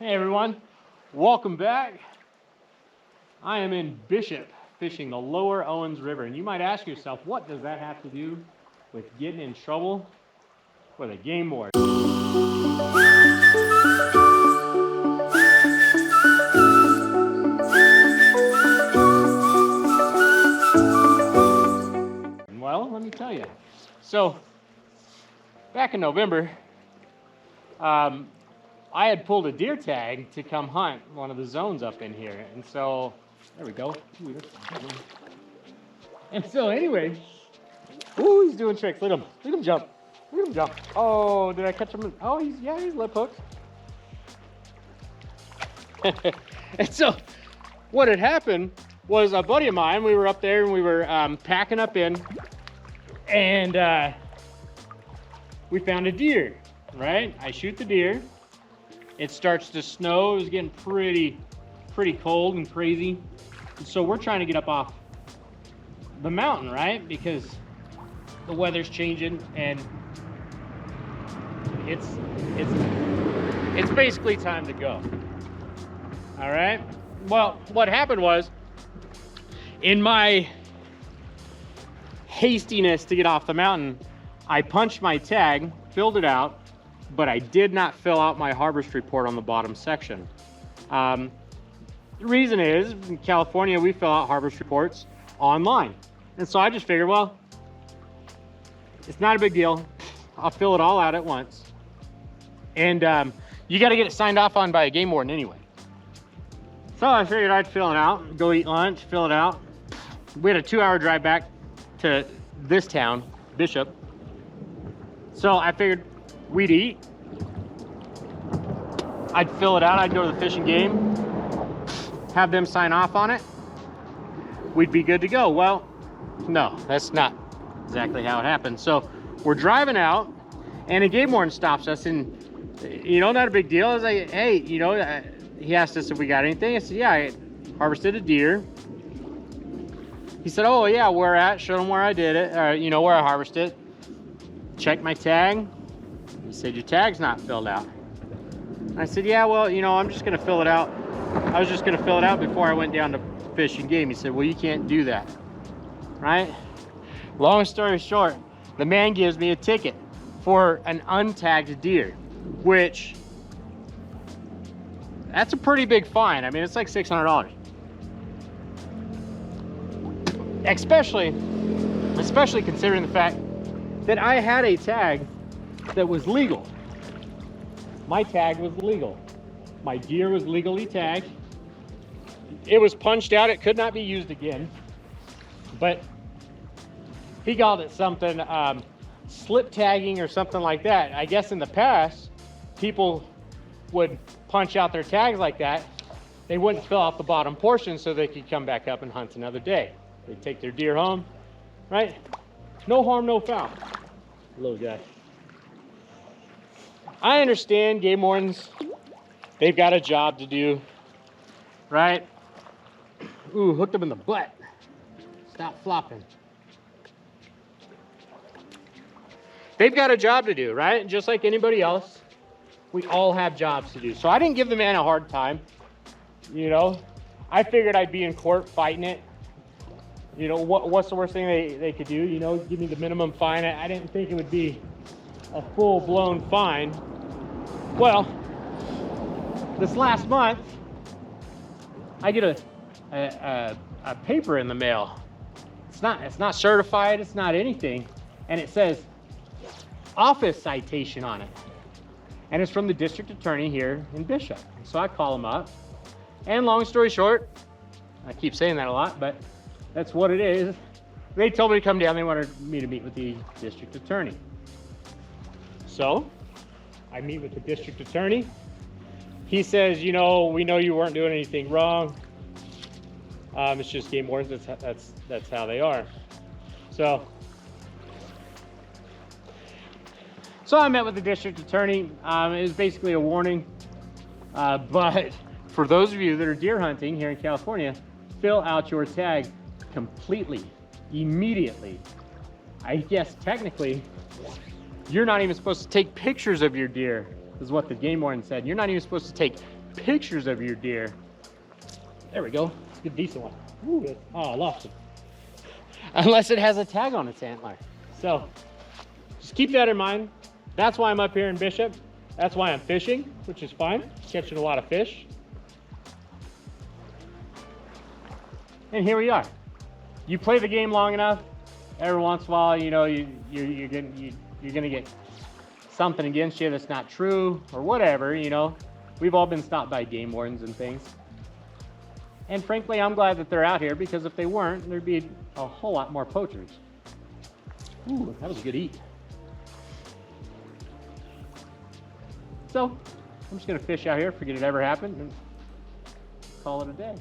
Hey everyone, welcome back. I am in Bishop fishing the lower Owens River, and you might ask yourself, what does that have to do with getting in trouble with a game warden? Well, let me tell you. So, back in November, I had pulled a deer tag to come hunt one of the zones up in here. And so, there we go. And so anyway, ooh, he's doing tricks. Look at him jump. Look at him jump. Oh, did I catch him? Oh, he's lip hooked. And so what had happened was a buddy of mine, we were up there and we were packing up in, and we found a deer, right? I shoot the deer. It starts to snow. It was getting pretty cold and crazy. And so we're trying to get up off the mountain, right? Because the weather's changing and it's basically time to go. All right. Well, what happened was, in my hastiness to get off the mountain, I punched my tag, filled it out, but I did not fill out my harvest report on the bottom section. The reason is, in California, we fill out harvest reports online. And so I just figured, well, it's not a big deal. I'll fill it all out at once. And you got to get it signed off on by a game warden anyway. So I figured I'd fill it out, go eat lunch, fill it out. We had a 2-hour drive back to this town, Bishop. So I figured we'd eat. I'd fill it out. I'd go to the fishing game, have them sign off on it. We'd be good to go. Well, no, that's not exactly how it happened. So we're driving out and a game warden stops us, and not a big deal. I was like, hey, he asked us if we got anything. I said, yeah, I harvested a deer. He said, oh yeah, where at? Showed him where I did it, where I harvested it. Checked my tag. He said, your tag's not filled out. I said, yeah, well, I'm just gonna fill it out. I was just gonna fill it out before I went down to Fish and Game. He said, well, you can't do that, right? Long story short, the man gives me a ticket for an untagged deer, which, that's a pretty big fine. I mean, it's like $600. Especially considering the fact that I had a tag that was legal. My tag was legal. My deer was legally tagged. It was punched out. It could not be used again. But he called it something, slip tagging or something like that. I guess in the past, people would punch out their tags like that. They wouldn't fill out the bottom portion so they could come back up and hunt another day. They'd take their deer home, right? No harm, no foul. Little guy. I understand game wardens, they've got a job to do, right? Ooh, hooked him in the butt. Stop flopping. They've got a job to do, right? Just like anybody else, we all have jobs to do. So I didn't give the man a hard time. I figured I'd be in court fighting it. What's the worst thing they could do? Give me the minimum fine. I didn't think it would be a full-blown fine. Well, this last month, I get a paper in the mail. It's not certified. It's not anything, and it says office citation on it, and it's from the district attorney here in Bishop. So I call him up, and long story short, I keep saying that a lot, but that's what it is. They told me to come down. They wanted me to meet with the district attorney. So I meet with the district attorney. He says, we know you weren't doing anything wrong. It's just game wardens. That's how they are. So I met with the district attorney. It was basically a warning. But for those of you that are deer hunting here in California, fill out your tag completely, immediately. I guess technically, you're not even supposed to take pictures of your deer, is what the game warden said. You're not even supposed to take pictures of your deer. There we go. Good, decent one. Ooh, oh, I lost it. Unless it has a tag on its antler. So just keep that in mind. That's why I'm up here in Bishop. That's why I'm fishing, which is fine. Catching a lot of fish. And here we are. You play the game long enough, every once in a while, you know, you're gonna get something against you that's not true or whatever, you know. We've all been stopped by game wardens and things. And frankly, I'm glad that they're out here, because if they weren't, there'd be a whole lot more poachers. Ooh, that was a good eat. So, I'm just gonna fish out here, forget it ever happened, and call it a day.